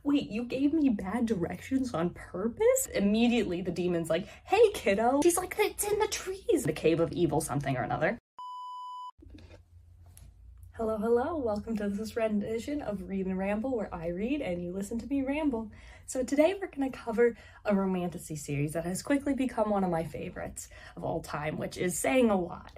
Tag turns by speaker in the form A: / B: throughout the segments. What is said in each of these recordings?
A: wait, you gave me bad directions on purpose? Immediately the demon's like, hey kiddo. She's like, it's in the trees. The cave of evil something or another. Hello, hello, welcome to this rendition of Read and Ramble, where I read and you listen to me ramble. So today we're going to cover a Romantasy series that has quickly become one of my favorites of all time, which is saying a lot.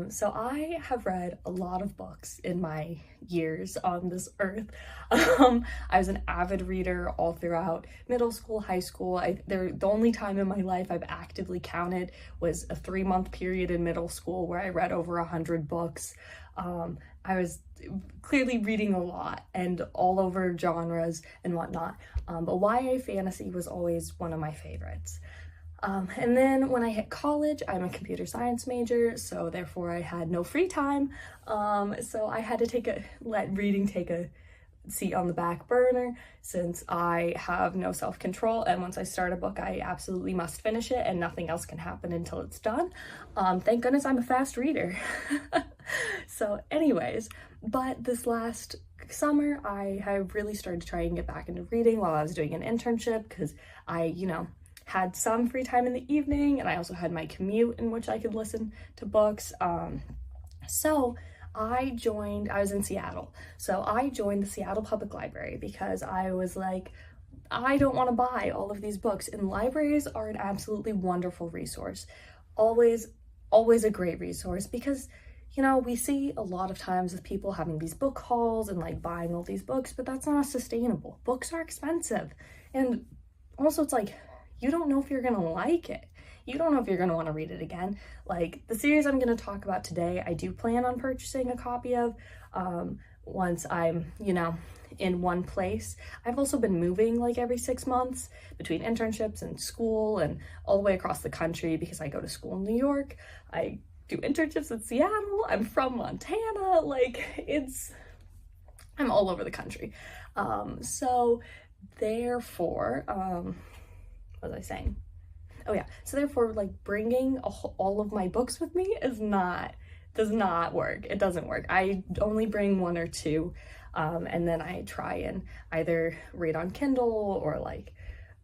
A: So I have read a lot of books in my years on this earth. I was an avid reader all throughout middle school, high school. The only time in my life I've actively counted was a 3-month period in middle school where I read over 100 books. I was clearly reading a lot and all over genres and whatnot, but YA fantasy was always one of my favorites. And then when I hit college, I'm a computer science major, so therefore I had no free time, so I had to let reading take a seat on the back burner since I have no self-control, and once I start a book I absolutely must finish it and nothing else can happen until it's done. Thank goodness I'm a fast reader. So anyways, but this last summer I have really started to try and get back into reading while I was doing an internship because I, had some free time in the evening and I also had my commute in which I could listen to books. So I was in Seattle, so I joined the Seattle Public Library because I was like, I don't want to buy all of these books, and libraries are an absolutely wonderful resource. Always a great resource because, we see a lot of times with people having these book hauls and like buying all these books, but that's not sustainable. Books are expensive, and also it's like, you don't know if you're gonna like it. You don't know if you're going to want to read it again. Like the series I'm going to talk about today, I do plan on purchasing a copy of once I'm, in one place. I've also been moving like every 6 months between internships and school and all the way across the country because I go to school in New York. I do internships in Seattle. I'm from Montana. I'm all over the country. So therefore, what was I saying? Oh yeah, so therefore like bringing all of my books with me does not work. It doesn't work. I only bring 1 or 2, and then I try and either read on Kindle or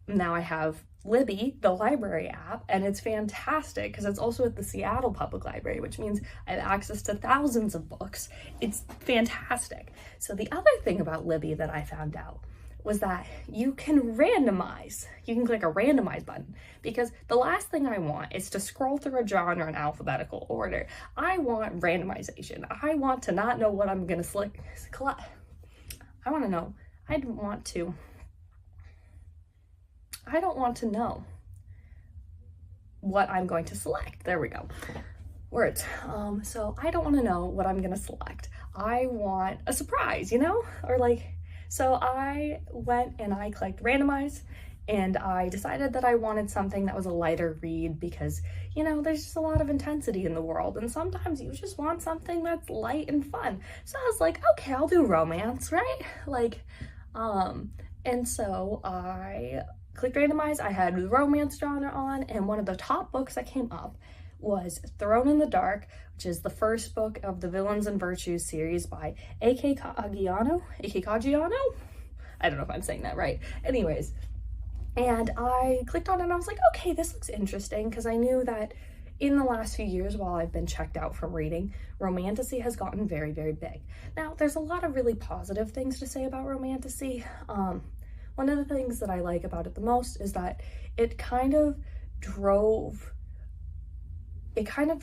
A: now I have Libby, the library app, and it's fantastic because it's also at the Seattle Public Library, which means I have access to thousands of books. It's fantastic. So the other thing about Libby that I found out was that you can randomize. You can click a randomize button because the last thing I want is to scroll through a genre in alphabetical order. I want randomization. I want to not know what I'm gonna select. I don't want to know what I'm going to select. There we go. Words. So I don't want to know what I'm gonna select. I want a surprise, so I went and I clicked randomize, and I decided that I wanted something that was a lighter read because, there's just a lot of intensity in the world, and sometimes you just want something that's light and fun. So I was like, okay, I'll do romance, right? And so I clicked randomize. I had the romance genre on, and one of the top books that came up was Thrown in the Dark, which is the first book of the Villains and Virtues series by A.K. Caggiano? I don't know if I'm saying that right. Anyways, and I clicked on it and I was like, okay, this looks interesting, because I knew that in the last few years, while I've been checked out from reading, Romantasy has gotten very, very big. Now, there's a lot of really positive things to say about Romantasy. One of the things that I like about it the most is that it kind of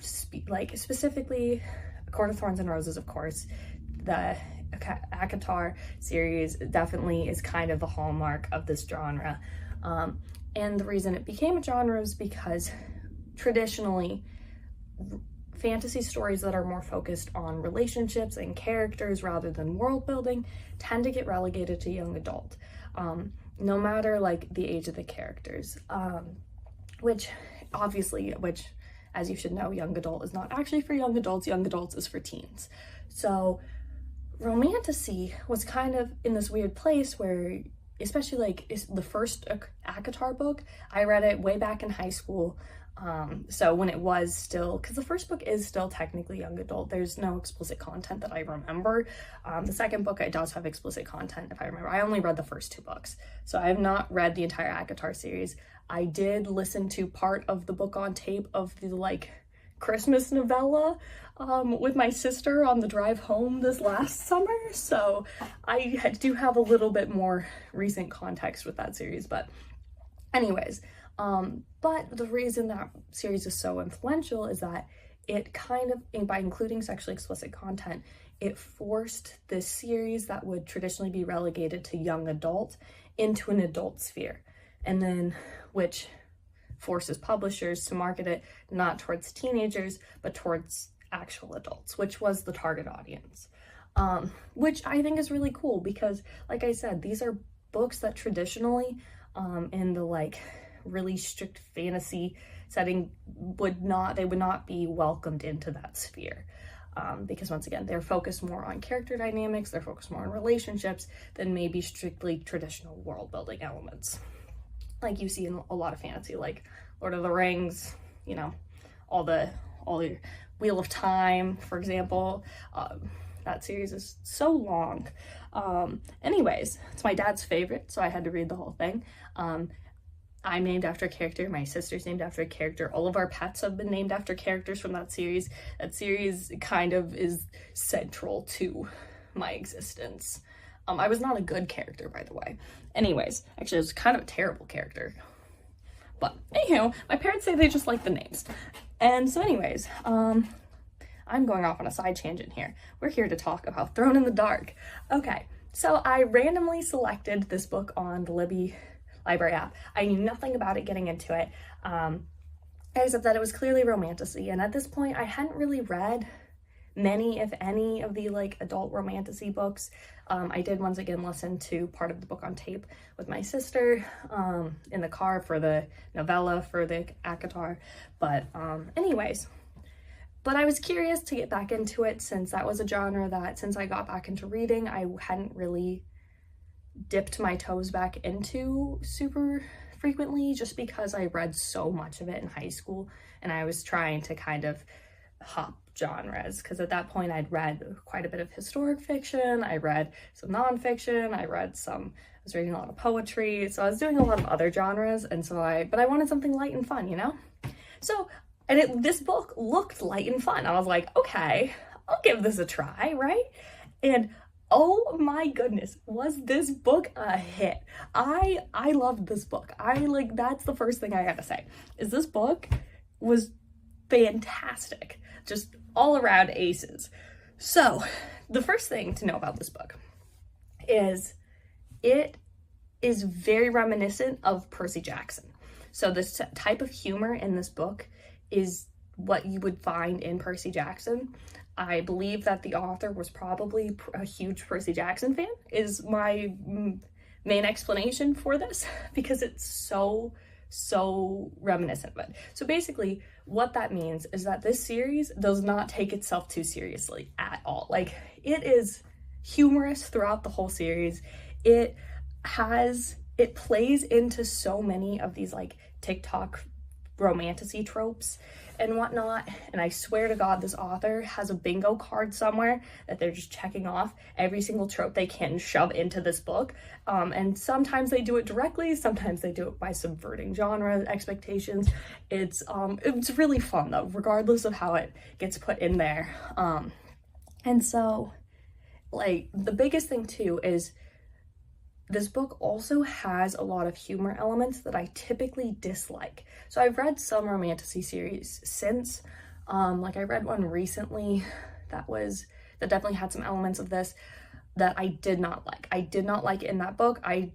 A: specifically Court of Thorns and Roses, of course, the ACOTAR series definitely is kind of the hallmark of this genre. And the reason it became a genre is because traditionally fantasy stories that are more focused on relationships and characters rather than world building tend to get relegated to young adult, no matter the age of the characters, which as you should know, young adult is not actually for young adults is for teens. So Romantasy was kind of in this weird place where, especially the first ACOTAR book, I read it way back in high school, So when it was still, because the first book is still technically young adult, there's no explicit content that I remember. The second book, it does have explicit content, if I remember. I only read the first 2 books, so I have not read the entire ACOTAR series. I did listen to part of the book on tape of the, like, Christmas novella with my sister on the drive home this last summer, so I do have a little bit more recent context with that series, but anyways, but the reason that series is so influential is that it kind of, by including sexually explicit content, it forced this series that would traditionally be relegated to young adult into an adult sphere, and then which forces publishers to market it not towards teenagers, but towards actual adults, which was the target audience. Which I think is really cool because, like I said, these are books that traditionally, in the like really strict fantasy setting, would not be welcomed into that sphere. Because once again, they're focused more on character dynamics, they're focused more on relationships than maybe strictly traditional world building elements. Like you see in a lot of fantasy, like Lord of the Rings, you know, all the Wheel of Time, for example. That series is so long. Anyways, it's my dad's favorite, so I had to read the whole thing. I'm named after a character, my sister's named after a character, all of our pets have been named after characters from that series. That series kind of is central to my existence. I was not a good character, by the way. Anyways, actually, I was kind of a terrible character. But anyhow, my parents say they just like the names. And so anyways, I'm going off on a side tangent here. We're here to talk about Thrown in the Dark. Okay, so I randomly selected this book on the Libby library app. I knew nothing about it getting into it, except that it was clearly romantasy. And at this point, I hadn't really read many, if any, of the like adult romantasy books. I did once again listen to part of the book on tape with my sister in the car for the novella for the ACOTAR. But anyways, but I was curious to get back into it since that was a genre that, since I got back into reading, I hadn't really dipped my toes back into super frequently, just because I read so much of it in high school and I was trying to kind of hop genres, because at that point I'd read quite a bit of historic fiction, I read some nonfiction, I was reading a lot of poetry, so I was doing a lot of other genres, and so but I wanted something light and fun, you know? So, and this book looked light and fun. I was like, okay, I'll give this a try, right? And oh my goodness, was this book a hit. I loved this book. That's the first thing I gotta say, is this book was fantastic. Just all around aces. So the first thing to know about this book is it is very reminiscent of Percy Jackson. So this type of humor in this book is what you would find in Percy Jackson. I believe that the author was probably a huge Percy Jackson fan, is my main explanation for this, because it's so reminiscent of it. So basically what that means is that this series does not take itself too seriously at all. Like, it is humorous throughout the whole series. It plays into so many of these like TikTok romantasy tropes and whatnot, and I swear to God, this author has a bingo card somewhere that they're just checking off every single trope they can shove into this book, and sometimes they do it directly, sometimes they do it by subverting genre expectations. It's really fun though, regardless of how it gets put in there. And so, like, the biggest thing too is this book also has a lot of humor elements that I typically dislike. So I've read some romantasy series since, like I read one recently that definitely had some elements of this that I did not like. I did not like it in that book. It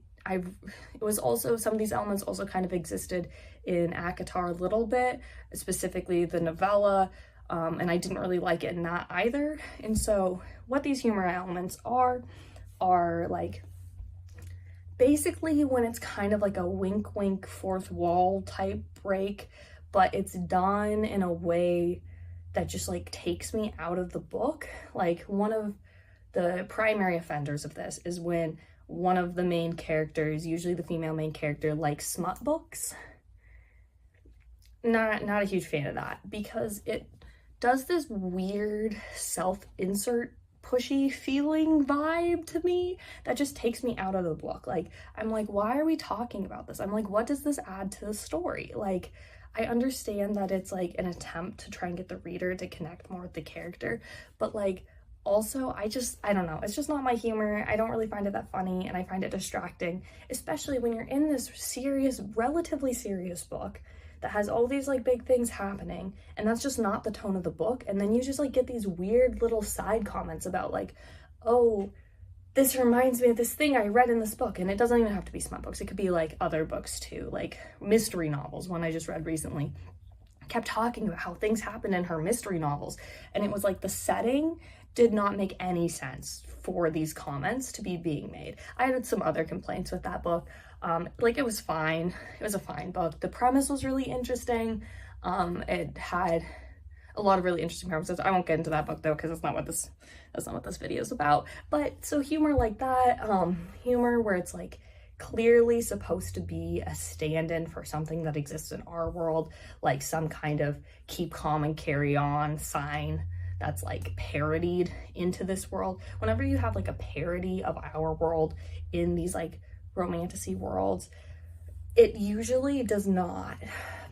A: was also, some of these elements also kind of existed in ACOTAR a little bit, specifically the novella, and I didn't really like it in that either. And so what these humor elements are like, basically when it's kind of like a wink wink fourth wall type break, but it's done in a way that just like takes me out of the book. Like, one of the primary offenders of this is when one of the main characters, usually the female main character, likes smut books. not a huge fan of that, because it does this weird self-insert pushy feeling vibe to me that just takes me out of the book. Like, I'm like, why are we talking about this? I'm like, what does this add to the story? Like, I understand that it's like an attempt to try and get the reader to connect more with the character, but like, also, I don't know, it's just not my humor. I don't really find it that funny, and I find it distracting, especially when you're in this serious, relatively serious book that has all these like big things happening, and that's just not the tone of the book. And then you just like get these weird little side comments about like, oh, this reminds me of this thing I read in this book. And it doesn't even have to be smut books. It could be like other books too, like mystery novels. One I just read recently kept talking about how things happen in her mystery novels, and it was like the setting did not make any sense for these comments to be being made. I had some other complaints with that book. Like, it was fine. It was a fine book. The premise was really interesting. It had a lot of really interesting premises. I won't get into that book though, because that's not what this video is about. But so humor like that, humor where it's like clearly supposed to be a stand-in for something that exists in our world, like some kind of keep calm and carry on sign that's like parodied into this world. Whenever you have like a parody of our world in these like romantasy worlds, it usually does not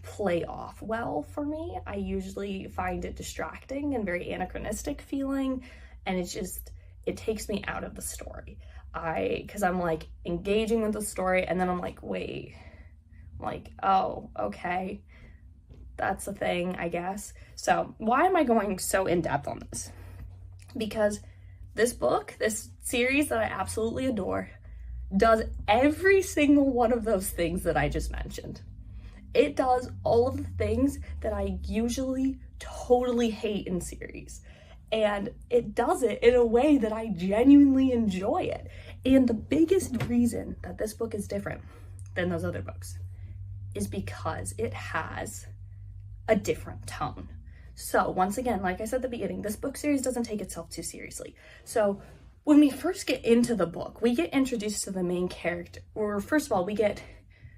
A: play off well for me. I usually find it distracting and very anachronistic feeling, and it takes me out of the story. Because I'm like engaging with the story, and then I'm like, wait, like, oh, okay, that's a thing, I guess. So why am I going so in depth on this? Because this book, this series that I absolutely adore, does every single one of those things that I just mentioned. It does all of the things that I usually totally hate in series. And it does it in a way that I genuinely enjoy it. And the biggest reason that this book is different than those other books is because it has a different tone. So once again, like I said at the beginning, this book series doesn't take itself too seriously. So when we first get into the book, we get introduced to the main character, or first of all, we get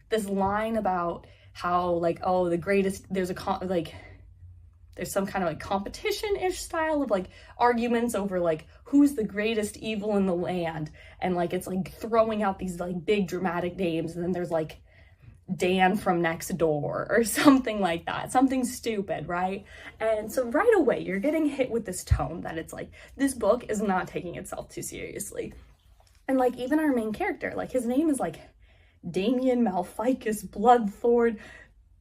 A: this line about how like, oh, the greatest, there's some kind of like competition-ish style of like arguments over like who's the greatest evil in the land, and like it's like throwing out these like big dramatic names, and then there's like Dan from next door or something like that, something stupid, right? And so right away you're getting hit with this tone that it's like this book is not taking itself too seriously. And like even our main character, like his name is like Damien Malficus Bloodthorn,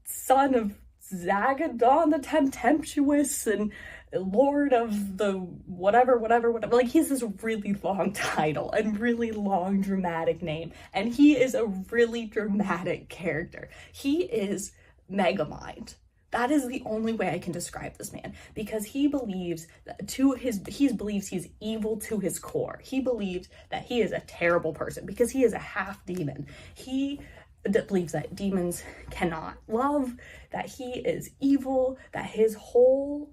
A: son of Zagadon the Temptuous and Lord of the whatever. Like, he's this really long title and really long dramatic name, and he is a really dramatic character. He is Megamind. That is the only way I can describe this man, because he believes that he believes he's evil to his core. He believes that he is a terrible person because he is a half demon. He believes that demons cannot love, that he is evil, that his whole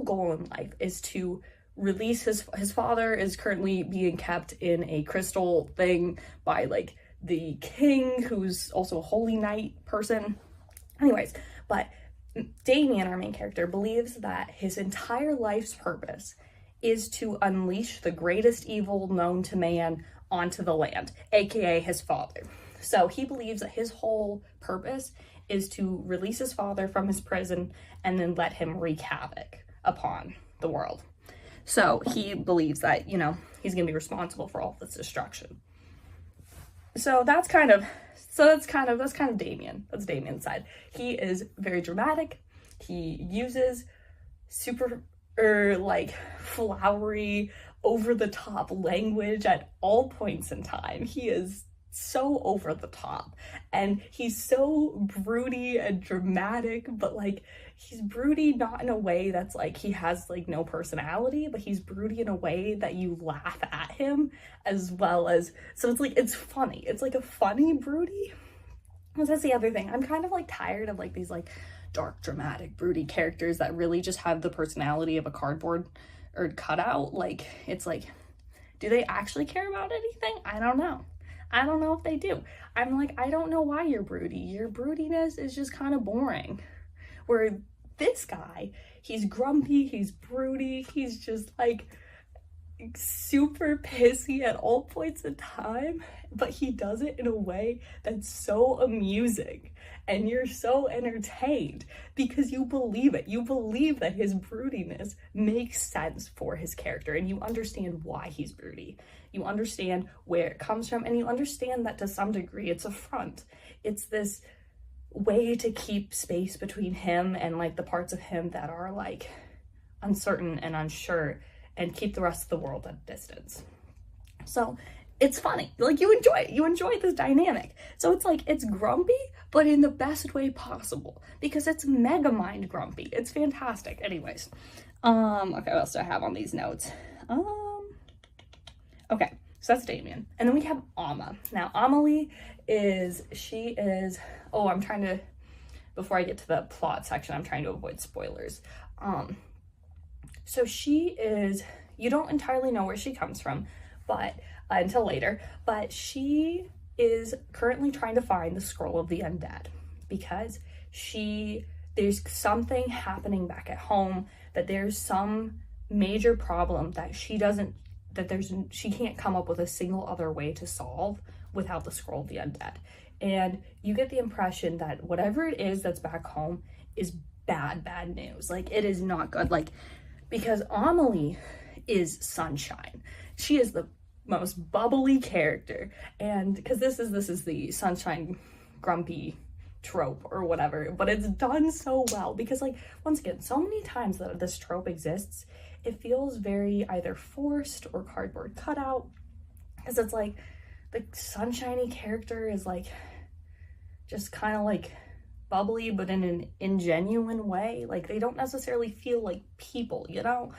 A: goal in life is to release his father is currently being kept in a crystal thing by like the king, who's also a holy knight person. Anyways, but Damien, our main character, believes that his entire life's purpose is to unleash the greatest evil known to man onto the land, aka his father. So he believes that his whole purpose is to release his father from his prison and then let him wreak havoc upon the world. So he believes that, you know, he's going to be responsible for all this destruction. So that's kind of Damien. That's Damien's side. He is very dramatic. He uses super like flowery, over the top language at all points in time. He is so over the top, and he's so broody and dramatic, but like he's broody not in a way that's like he has like no personality, but he's broody in a way that you laugh at him, as well as, so it's like, it's funny. It's like a funny broody. Because that's the other thing. I'm kind of like tired of like these like dark, dramatic, broody characters that really just have the personality of a cardboard or cutout. Like, it's like, do they actually care about anything? I don't know. I don't know if they do. I'm like, I don't know why you're broody. Your broodiness is just kind of boring. Where this guy, he's grumpy, he's broody, he's just like super pissy at all points in time, but he does it in a way that's so amusing and you're so entertained because you believe it. You believe that his broodiness makes sense for his character and you understand why he's broody. You understand where it comes from and you understand that to some degree it's a front. It's this way to keep space between him and like the parts of him that are like uncertain and unsure and keep the rest of the world at a distance. So it's funny, like you enjoy this dynamic. So it's like, it's grumpy, but in the best way possible because it's mega mind grumpy. It's fantastic. Anyways, okay, what else do I have on these notes? Okay, so that's Damien. And then we have Amma. Now, Amelie I'm trying to, before I get to the plot section, I'm trying to avoid spoilers. So she is, you don't entirely know where she comes from, but until later, but she is currently trying to find the scroll of the undead because there's something happening back at home, that there's some major problem that she can't come up with a single other way to solve without the scroll of the undead. And you get the impression that whatever it is that's back home is bad news. Like, it is not good. Like, because Amelie is sunshine. She is the most bubbly character. And because this is the sunshine grumpy trope or whatever, but it's done so well because, like, once again, so many times that this trope exists, it feels very either forced or cardboard cutout because it's like the sunshiny character is like just kind of like bubbly, but in an ingenuine way. Like, they don't necessarily feel like people, you know?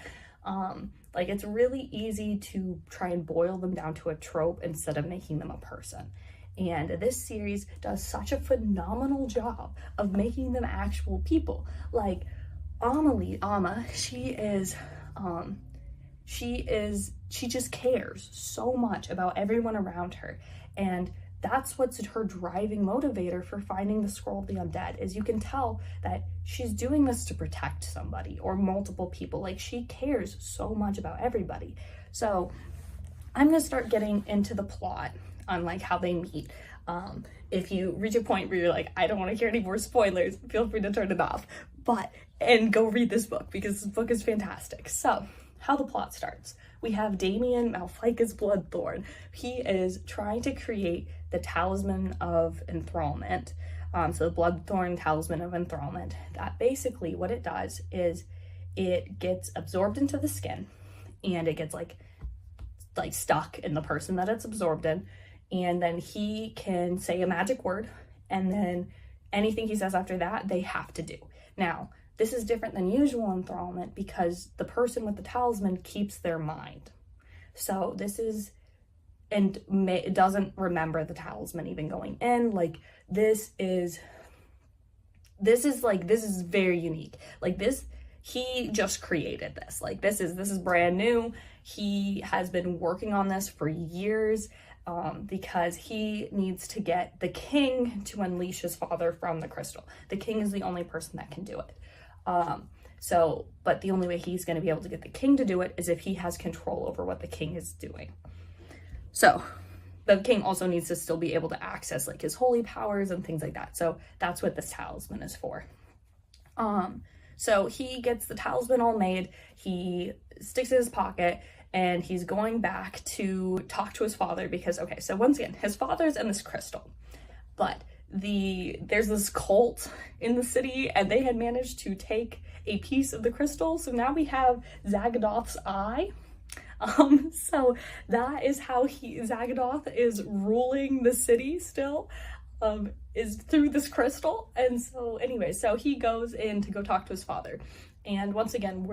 A: Like, it's really easy to try and boil them down to a trope instead of making them a person. And this series does such a phenomenal job of making them actual people. Like, Amma, she just cares so much about everyone around her. And that's what's her driving motivator for finding the scroll of the undead, is you can tell that she's doing this to protect somebody or multiple people. Like, she cares so much about everybody. So I'm gonna start getting into the plot on like how they meet. If you reach a point where you're like, I don't want to hear any more spoilers, feel free to turn it off, and go read this book because this book is fantastic. So how the plot starts. We have Damien, Malphite's Bloodthorn. He is trying to create the Talisman of Enthrallment. So the Bloodthorn Talisman of Enthrallment. That basically what it does is it gets absorbed into the skin and it gets like stuck in the person that it's absorbed in. And then he can say a magic word and then anything he says after that, they have to do. Now, this is different than usual enthrallment because the person with the talisman keeps their mind. So this is, and it doesn't remember the talisman even going in. Like, this is very unique. Like, this, he just created this. Like, this is brand new. He has been working on this for years because he needs to get the king to unleash his father from the crystal. The king is the only person that can do it. But the only way he's going to be able to get the king to do it is if he has control over what the king is doing. So the king also needs to still be able to access like his holy powers and things like that. So that's what this talisman is for. So he gets the talisman all made, he sticks it in his pocket, and he's going back to talk to his father because, okay, so once again, his father's in this crystal, but there's this cult in the city and they had managed to take a piece of the crystal. So now we have Zagadoth's eye. So that is how Zagadoth is ruling the city still, is through this crystal. And so anyway, so he goes in to go talk to his father. And once again,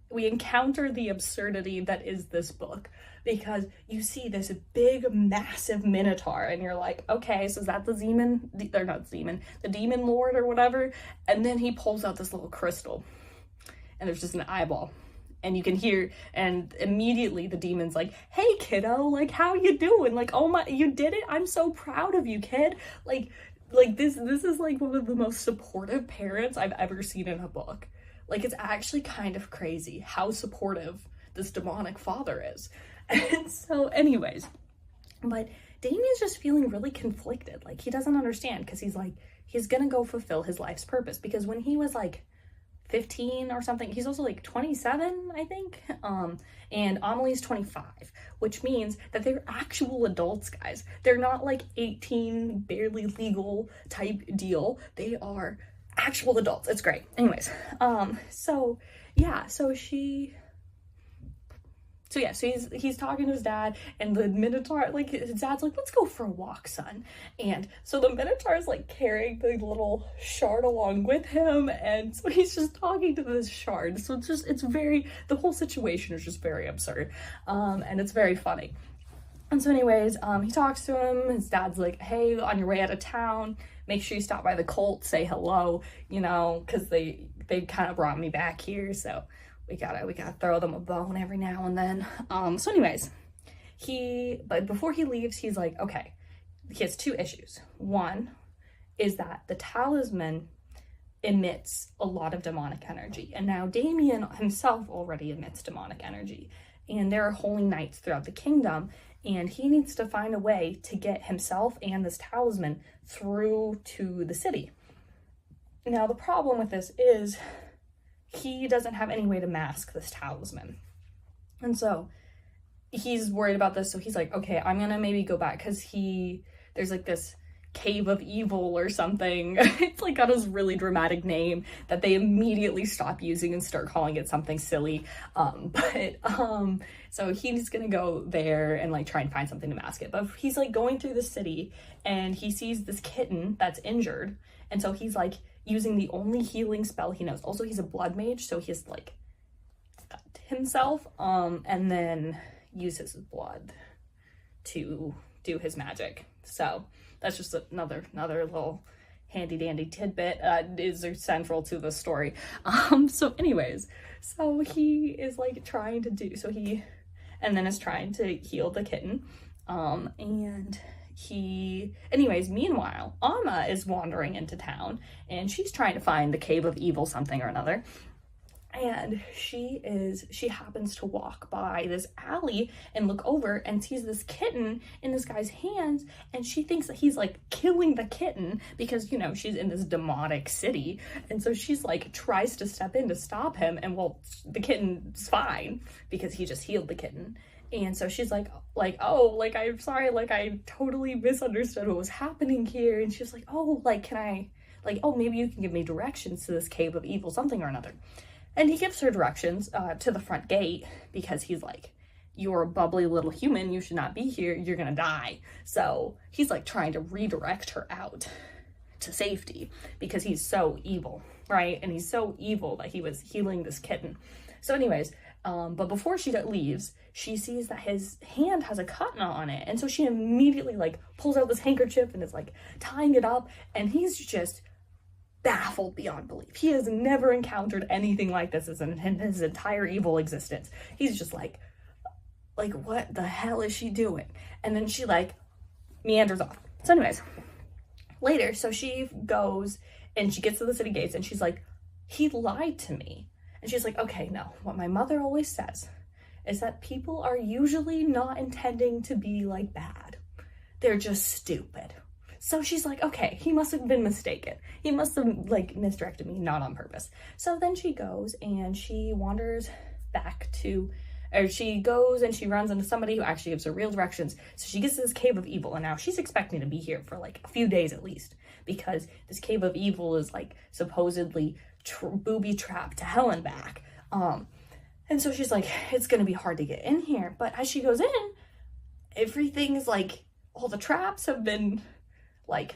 A: we encounter the absurdity that is this book, because you see this big, massive minotaur, and you're like, okay, so is that the demon lord or whatever? And then he pulls out this little crystal, and there's just an eyeball, and you can hear, and immediately the demon's like, hey, kiddo, like, how you doing? Like, oh my, you did it? I'm so proud of you, kid. Like, like, this is like one of the most supportive parents I've ever seen in a book. Like, it's actually kind of crazy how supportive this demonic father is. And so anyways, but Damien's just feeling really conflicted. Like, he doesn't understand, because he's like, he's gonna go fulfill his life's purpose, because when he was like 15 or something, he's also like 27, I think, and Amelie's 25, which means that they're actual adults, guys. They're not like 18, barely legal type deal. They are actual adults. It's great. Anyways, so he's talking to his dad, and the Minotaur, like, his dad's like, let's go for a walk, son. And so the Minotaur's like carrying the little shard along with him, and so he's just talking to this shard. So the whole situation is just very absurd, and it's very funny. And so anyways, he talks to him. His dad's like, hey, on your way out of town, make sure you stop by the cult, say hello, you know, because they kind of brought me back here, so we gotta throw them a bone every now and then. So anyways, but before he leaves, he's like, okay, he has two issues. One is that the talisman emits a lot of demonic energy, and now Damien himself already emits demonic energy, and there are holy knights throughout the kingdom, and he needs to find a way to get himself and this talisman through to the city. Now, the problem with this is he doesn't have any way to mask this talisman. And so he's worried about this. So he's like, okay, I'm gonna maybe go back, because there's like this cave of evil or something. It's like got this really dramatic name that they immediately stop using and start calling it something silly. So he's gonna go there and like try and find something to mask it. But he's like going through the city, and he sees this kitten that's injured. And so he's like using the only healing spell he knows. Also, he's a blood mage, so he's like cut himself, and then use his blood to do his magic. So that's just another little handy dandy tidbit, is central to the story. So anyways, so he is like trying to do, is trying to heal the kitten, meanwhile, Amma is wandering into town, and she's trying to find the cave of evil something or another. And she happens to walk by this alley and look over and sees this kitten in this guy's hands, and she thinks that he's like killing the kitten, because, you know, she's in this demonic city. And so she's like tries to step in to stop him, and well, the kitten's fine because he just healed the kitten. And so she's like, oh, like, I'm sorry, like, I totally misunderstood what was happening here. And she's like, oh, like, can I, like, oh, maybe you can give me directions to this cave of evil something or another. And he gives her directions to the front gate, because he's like, you're a bubbly little human, you should not be here, you're gonna die. So he's like trying to redirect her out to safety, because he's so evil, right? And he's so evil that he was healing this kitten. So anyways, but before she leaves, she sees that his hand has a cut on it. And so she immediately like pulls out this handkerchief and is like tying it up. And he's just baffled beyond belief. He has never encountered anything like this in his entire evil existence. He's just like, what the hell is she doing? And then she like meanders off. So anyways, later, so she goes and she gets to the city gates, and she's like, he lied to me. And she's like, okay, no, what my mother always says is that people are usually not intending to be like bad. They're just stupid. So she's like, okay, he must have been mistaken. He must have like misdirected me, not on purpose. So then she goes and she wanders back to, or she goes and she runs into somebody who actually gives her real directions. So she gets to this cave of evil, and now she's expecting to be here for like a few days at least, because this cave of evil is like supposedly booby trapped to hell and back. And so she's like, it's gonna be hard to get in here. But as she goes in, everything's like, all the traps have been like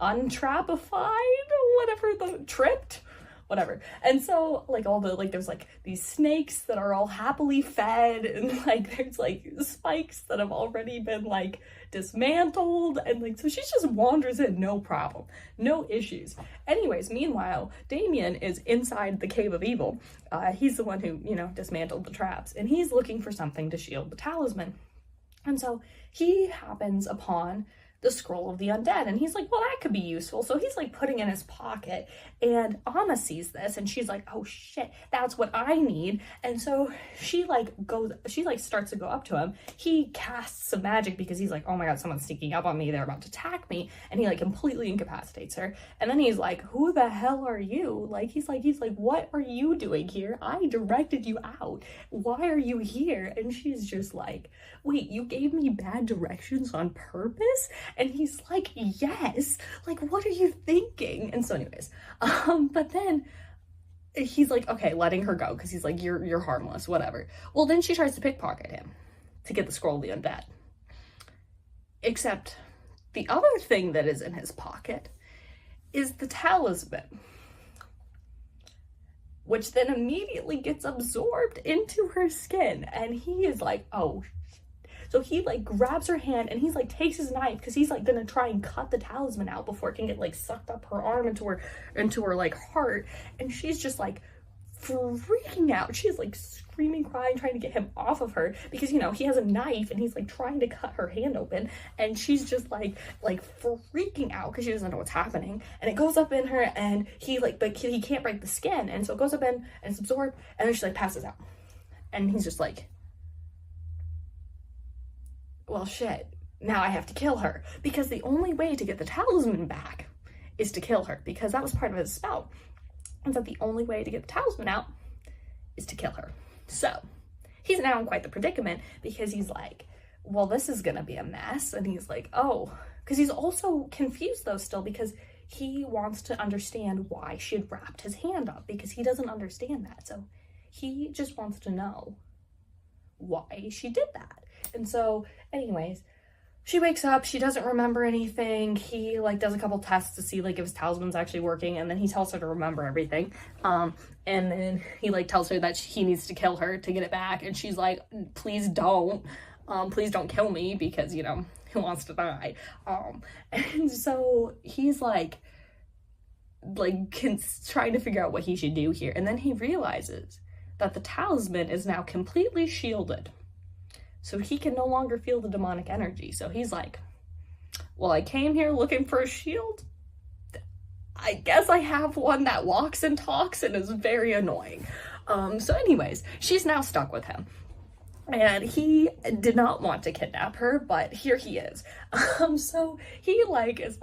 A: untrapified, tripped, whatever. And so like all the, like there's like these snakes that are all happily fed, and like there's like spikes that have already been like dismantled, and like so she just wanders in, no problem, no issues. Anyways, meanwhile, Damien is inside the cave of evil. He's the one who, you know, dismantled the traps, and he's looking for something to shield the talisman. And so he happens upon the scroll of the undead. And he's like, well, that could be useful. So he's like putting it in his pocket, and Amma sees this and she's like, oh shit, that's what I need. And so she starts to go up to him. He casts some magic because he's like, oh my god, someone's sneaking up on me, they're about to attack me. And he like completely incapacitates her. And then he's like, who the hell are you? Like he's like, what are you doing here? I directed you out. Why are you here? And she's just like, wait, you gave me bad directions on purpose? And he's like, yes, like what are you thinking? And so anyways, but then he's like, okay, letting her go because he's like, you're harmless, whatever. Well, then she tries to pickpocket him to get the scroll of the undead. Except the other thing that is in his pocket is the talisman, which then immediately gets absorbed into her skin. And he is like, oh. So he like grabs her hand and he's like takes his knife because he's like gonna try and cut the talisman out before it can get like sucked up her arm into her like heart. And she's just like freaking out. She's like screaming, crying, trying to get him off of her because, you know, he has a knife and he's like trying to cut her hand open. And she's just like freaking out because she doesn't know what's happening. And it goes up in her and he can't break the skin. And so it goes up in and it's absorbed and then she like passes out. And he's just like, well, shit, now I have to kill her because the only way to get the talisman back is to kill her because that was part of his spell. And so the only way to get the talisman out is to kill her. So he's now in quite the predicament because he's like, well, this is gonna be a mess. And he's like, oh, because he's also confused though still because he wants to understand why she had wrapped his hand up because he doesn't understand that. So he just wants to know why she did that. And so anyways, she wakes up, she doesn't remember anything. He like does a couple tests to see like if his talisman's actually working, and then he tells her to remember everything. And then he like tells her that he needs to kill her to get it back, and she's like, please don't kill me because, you know, who wants to die? And so he's like trying to figure out what he should do here, and then he realizes that the talisman is now completely shielded. So he can no longer feel the demonic energy. So he's like, well, I came here looking for a shield. I guess I have one that walks and talks and is very annoying. So anyways, she's now stuck with him. And he did not want to kidnap her, but here he is. So he is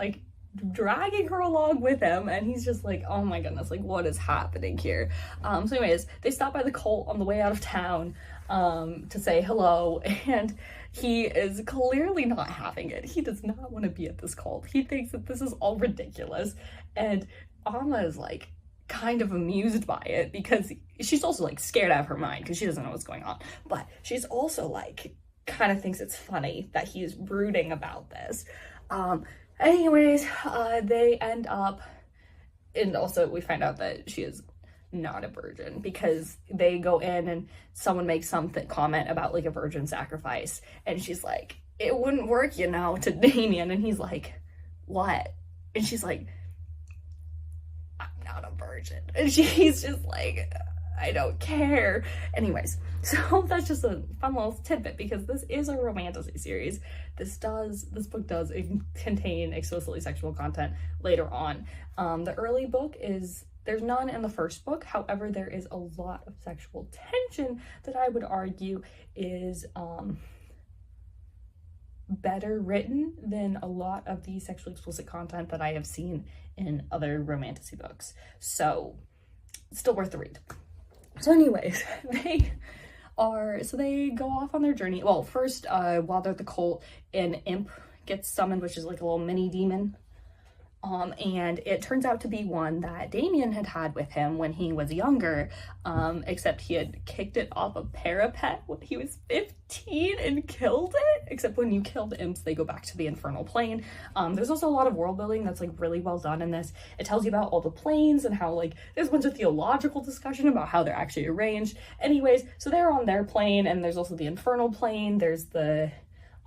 A: dragging her along with him, and he's just like, oh my goodness, like what is happening here? So anyways, they stop by the cult on the way out of town to say hello, and he is clearly not having it. He does not want to be at this cult. He thinks that this is all ridiculous, and Amma is like kind of amused by it because she's also like scared out of her mind because she doesn't know what's going on, but she's also like kind of thinks it's funny that he's brooding about this. Anyways, they end up, and also we find out that she is not a virgin because they go in and someone makes some comment about like a virgin sacrifice, and she's like, it wouldn't work, you know, to Damien, and he's like, what? And she's like, I'm not a virgin, and she's just like, I don't care. Anyways, so that's just a fun little tidbit because this is a Romantasy series. This book does contain explicitly sexual content later on. The early book there's none in the first book. However, there is a lot of sexual tension that I would argue is better written than a lot of the sexually explicit content that I have seen in other Romantasy books. So still worth the read. So anyways, they go off on their journey. Well, first, while they're at the cult, an imp gets summoned, which is like a little mini demon. And it turns out to be one that Damien had with him when he was younger, except he had kicked it off a parapet when he was 15 and killed it. Except when you kill the imps, they go back to the infernal plane. There's also a lot of world building that's like really well done in this. It tells you about all the planes and how like there's a bunch of theological discussion about how they're actually arranged. Anyways, so they're on their plane, and there's also the infernal plane. There's the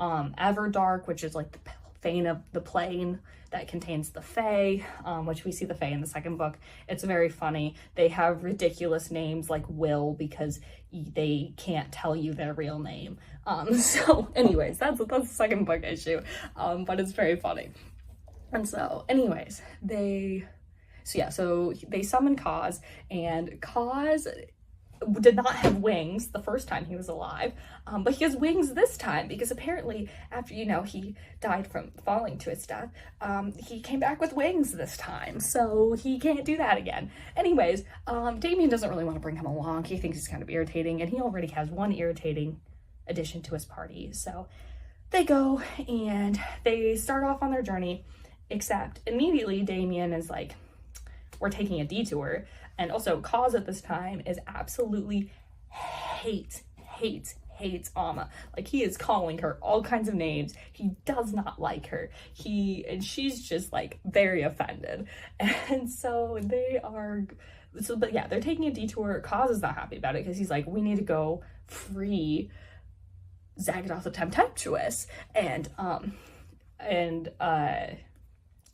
A: Everdark, which is like the fane of the plane that contains the Fae, which we see the Fae in the second book. It's very funny. They have ridiculous names like Will because they can't tell you their real name. So anyways, that's the second book issue, but it's very funny. And so anyways, so they summon Cause, and Cause did not have wings the first time he was alive, but he has wings this time because apparently after, he died from falling to his death, he came back with wings this time, so he can't do that again. Anyways, Damien doesn't really want to bring him along. He thinks he's kind of irritating, and he already has one irritating addition to his party. So they go and they start off on their journey, except immediately Damien is like, we're taking a detour. And also Cause at this time is absolutely hates Amma. Like, he is calling her all kinds of names. He does not like her. And she's just like very offended. And so they're taking a detour. Cause is not happy about it because he's like, we need to go free Zagadoth the Temptuous. And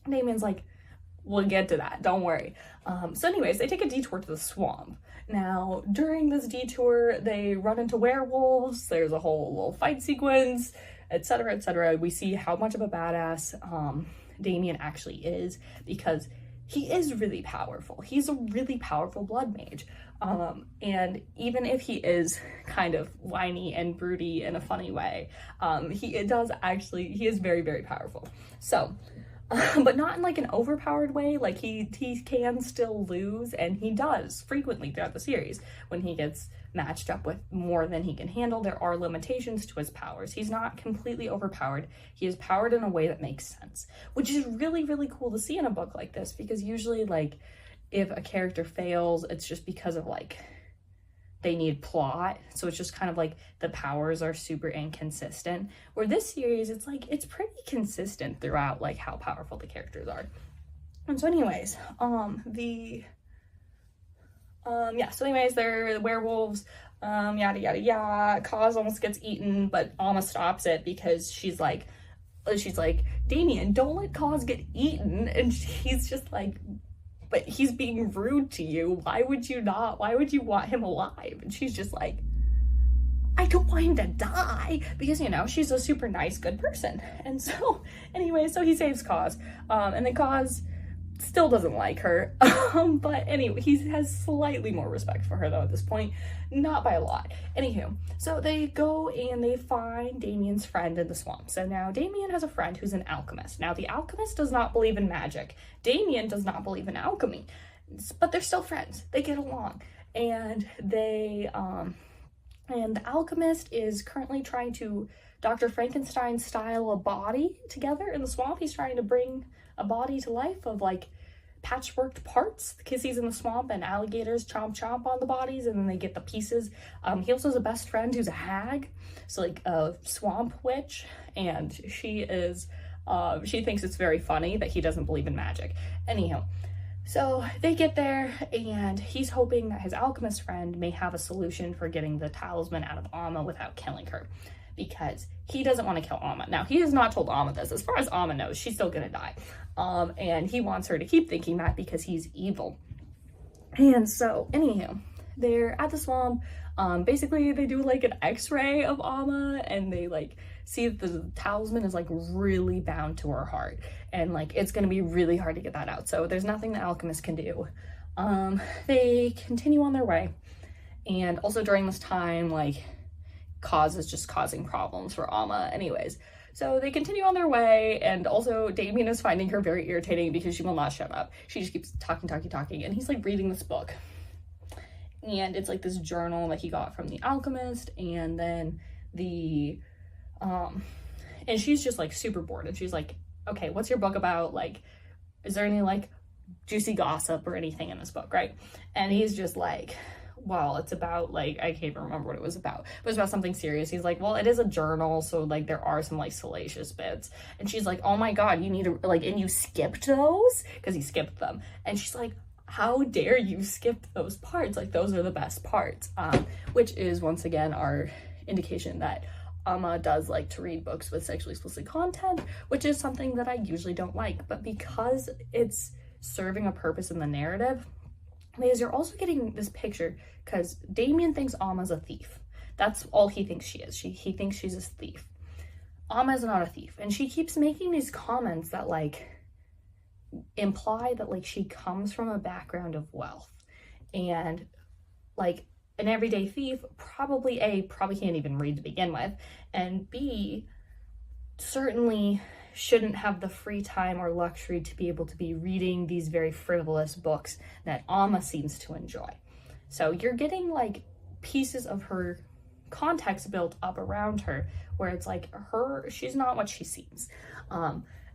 A: Damien's like, we'll get to that, don't worry. So anyways, they take a detour to the swamp. Now, during this detour, they run into werewolves. There's a whole little fight sequence, etc., etc. We see how much of a badass Damien actually is, because he is really powerful. He's a really powerful blood mage. And even if he is kind of whiny and broody in a funny way, he is very, very powerful. So, but not in like an overpowered way. Like, he can still lose, and he does frequently throughout the series. When he gets matched up with more than he can handle, there are limitations to his powers. He's not completely overpowered. He is powered in a way that makes sense, which is really, really cool to see in a book like this, because usually, like, if a character fails, it's just because of like they need plot. So it's just kind of like the powers are super inconsistent. Where this series, it's like, it's pretty consistent throughout, like, how powerful the characters are. And so anyways, they're the werewolves, yada yada yada. Cause almost gets eaten, but Amma stops it because she's like, Damien, don't let Cause get eaten. And he's just like, but he's being rude to you. Why would you want him alive? And she's just like, I don't want him to die, because, she's a super nice, good person. And so, anyway, so he saves Cause. And then Cause still doesn't like her. But anyway, he has slightly more respect for her, though, at this point. Not by a lot. Anywho, so they go and they find Damien's friend in the swamp. So now Damien has a friend who's an alchemist. Now, the alchemist does not believe in magic. Damien does not believe in alchemy. But they're still friends. They get along. And and the alchemist is currently trying to Dr. Frankenstein style a body together in the swamp. He's trying to bring a body to life of, like, patchworked parts, because he's in the swamp and alligators chomp on the bodies, and then they get the pieces. He also has a best friend who's a hag, so like a swamp witch, and she thinks it's very funny that he doesn't believe in magic. Anyhow, so they get there, and he's hoping that his alchemist friend may have a solution for getting the talisman out of Amma without killing her, because he doesn't want to kill Amma. Now, he has not told Amma this. As far as Amma knows, she's still gonna die. And he wants her to keep thinking that because he's evil. And so, anyhow, they're at the swamp. Basically, they do, like, an x-ray of Amma, and they, like, see that the talisman is, like, really bound to her heart. And, like, it's gonna be really hard to get that out. So there's nothing the alchemist can do. They continue on their way. And also during this time, like, Cause is just causing problems for Amma anyways. So they continue on their way, and also Damien is finding her very irritating because she will not shut up. She just keeps talking, and he's, like, reading this book. And it's, like, this journal that he got from the alchemist, and then and she's just, like, super bored, and she's like, okay, what's your book about? Like, is there any, like, juicy gossip or anything in this book, right? And he's just like, well, it's about, like, I can't even remember what it was about, but it's about something serious. He's like, well, it is a journal, so, like, there are some, like, salacious bits. And she's like, oh my god, you need to, like, and you skipped those? Because he skipped them. And she's like, how dare you skip those parts? Like, those are the best parts. Which is, once again, our indication that Amma does like to read books with sexually explicit content, which is something that I usually don't like, but because it's serving a purpose in the narrative, because you're also getting this picture, because Damien thinks Amma's a thief. That's all he thinks she is. He thinks she's a thief. Amma's not a thief, and she keeps making these comments that like imply that like she comes from a background of wealth, and like an everyday thief probably can't even read to begin with, and B, certainly shouldn't have the free time or luxury to be able to be reading these very frivolous books that Amma seems to enjoy. So you're getting like pieces of her context built up around her where it's like she's not what she seems.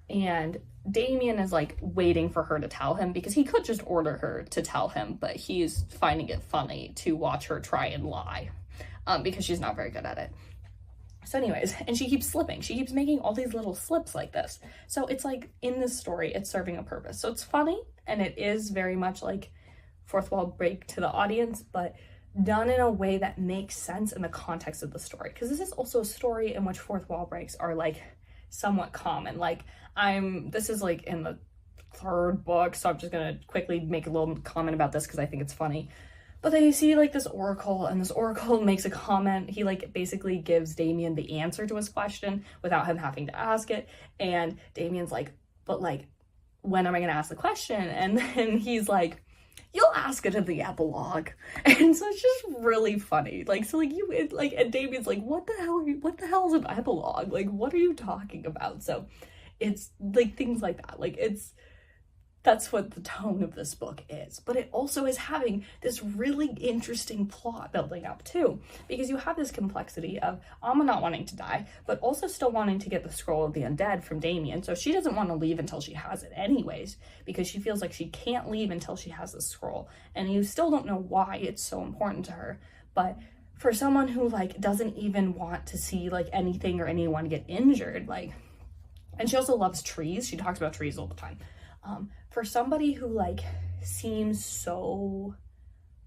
A: And Damien is like waiting for her to tell him, because he could just order her to tell him, but he's finding it funny to watch her try and lie, because she's not very good at it. So anyways, and she keeps slipping. She keeps making all these little slips like this. So it's like in this story, it's serving a purpose. So it's funny, and it is very much like fourth wall break to the audience, but done in a way that makes sense in the context of the story. Because this is also a story in which fourth wall breaks are like somewhat common. Like this is like in the third book, so I'm just gonna quickly make a little comment about this because I think it's funny. But they see like this oracle, and this oracle makes a comment. He like basically gives Damien the answer to his question without him having to ask it. And Damien's like, but like, when am I gonna ask the question? And then he's like, you'll ask it in the epilogue. And so it's just really funny. Like, so like and Damien's like, what the hell is an epilogue? Like, what are you talking about? So it's like things like that. Like that's what the tone of this book is. But it also is having this really interesting plot building up too, because you have this complexity of Amma not wanting to die, but also still wanting to get the scroll of the undead from Damien. So she doesn't want to leave until she has it anyways, because she feels like she can't leave until she has the scroll. And you still don't know why it's so important to her. But for someone who like doesn't even want to see like anything or anyone get injured, like, and she also loves trees. She talks about trees all the time. For somebody who like seems so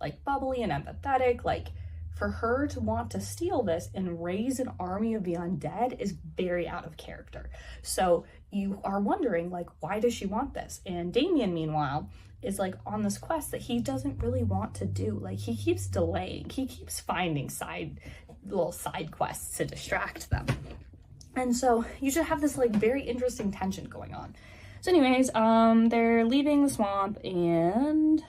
A: like bubbly and empathetic, like for her to want to steal this and raise an army of the undead is very out of character. So you are wondering like, why does she want this? And Damien, meanwhile, is like on this quest that he doesn't really want to do. Like he keeps delaying, he keeps finding little side quests to distract them. And so you should have this like very interesting tension going on. So anyways, they're leaving the swamp and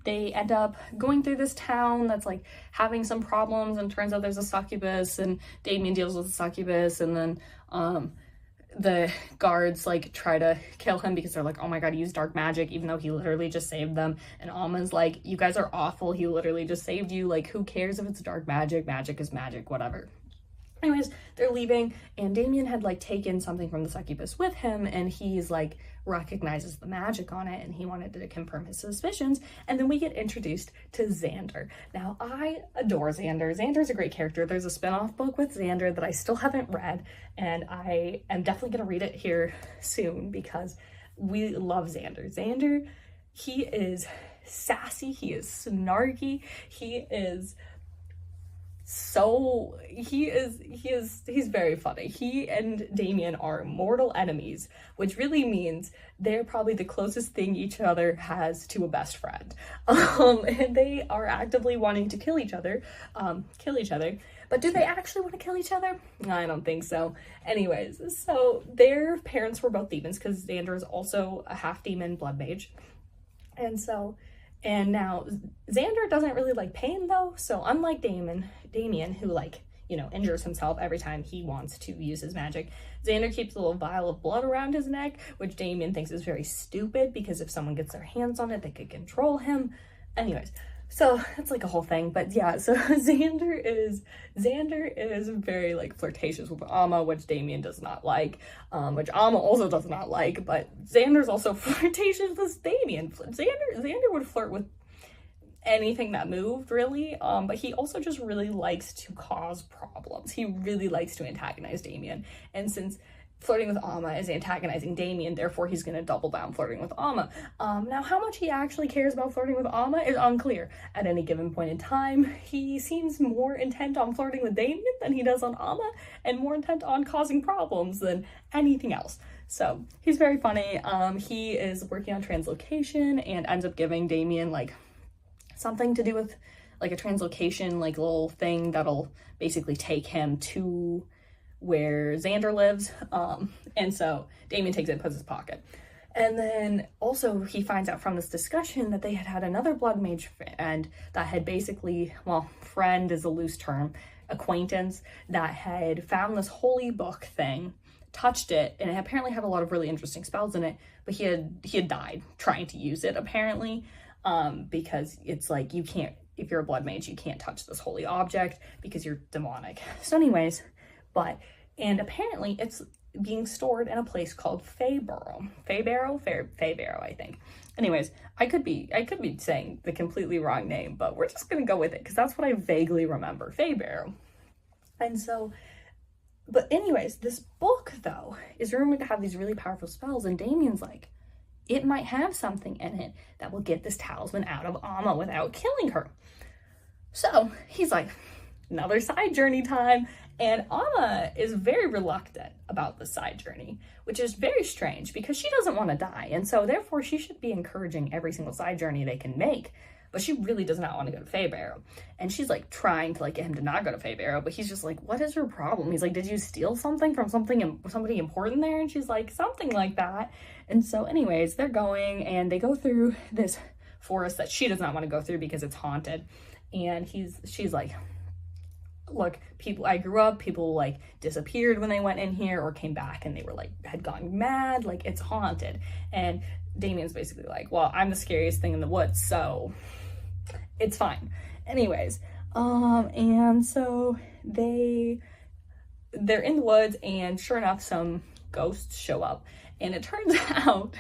A: they end up going through this town that's like having some problems, and turns out there's a succubus, and Damien deals with the succubus, and then the guards like try to kill him because they're like, oh my god, he used dark magic, even though he literally just saved them. And Amma's like, you guys are awful, he literally just saved you, like who cares if it's dark magic, magic is magic, whatever. Anyways, they're leaving, and Damien had like taken something from the succubus with him, and he's like recognizes the magic on it, and he wanted to confirm his suspicions. And then we get introduced to Xander. Now, I adore Xander. Xander's a great character. There's a spin-off book with Xander that I still haven't read, and I am definitely gonna read it here soon because we love Xander. Xander, he is sassy, he is snarky, he's very funny. He and Damien are mortal enemies, which really means they're probably the closest thing each other has to a best friend. And they are actively wanting to kill each other. But do they actually want to kill each other? I don't think so. Anyways, so their parents were both demons, because Xander is also a half demon blood mage. And now Xander doesn't really like pain though, so unlike Damien, who like, you know, injures himself every time he wants to use his magic, Xander keeps a little vial of blood around his neck, which Damien thinks is very stupid, because if someone gets their hands on it, they could control him. Anyways, so that's like a whole thing. But yeah, so Xander is very like flirtatious with Amma, which Damien does not like, which Amma also does not like, but Xander's also flirtatious with Damien. Xander would flirt with anything that moved, really, but he also just really likes to cause problems. He really likes to antagonize Damien. And since flirting with Amma is antagonizing Damien, therefore he's going to double down flirting with Amma. Now, how much he actually cares about flirting with Amma is unclear. At any given point in time, he seems more intent on flirting with Damien than he does on Amma, and more intent on causing problems than anything else. So he's very funny. He is working on translocation and ends up giving Damien like something to do with like a translocation like little thing that'll basically take him to where Xander lives. And so Damien takes it and puts it in his pocket. And then also he finds out from this discussion that they had another blood mage friend that had basically, well, friend is a loose term, acquaintance, that had found this holy book thing, touched it, and it apparently had a lot of really interesting spells in it, but he had died trying to use it apparently, because it's like you can't, if you're a blood mage, you can't touch this holy object because you're demonic. So anyways, and apparently it's being stored in a place called Faybarrow, I think. Anyways, I could be saying the completely wrong name, but we're just gonna go with it because that's what I vaguely remember, Faybarrow. And so, but anyways, this book though is rumored to have these really powerful spells, and Damien's like, it might have something in it that will get this talisman out of Amma without killing her. So he's like, another side journey time. And Amma is very reluctant about the side journey, which is very strange because she doesn't want to die. And so therefore she should be encouraging every single side journey they can make. But she really does not want to go to Faybarrow. And she's like trying to like get him to not go to Faybarrow, but he's just like, what is your problem? He's like, did you steal something from somebody important there? And she's like, something like that. And so anyways, they're going and they go through this forest that she does not want to go through because it's haunted. And she's like, look, I grew up, people like disappeared when they went in here or came back and they were like, had gone mad, like it's haunted. And Damien's basically like, well, I'm the scariest thing in the woods, so it's fine. Anyways, and so they're in the woods, and sure enough, some ghosts show up. And it turns out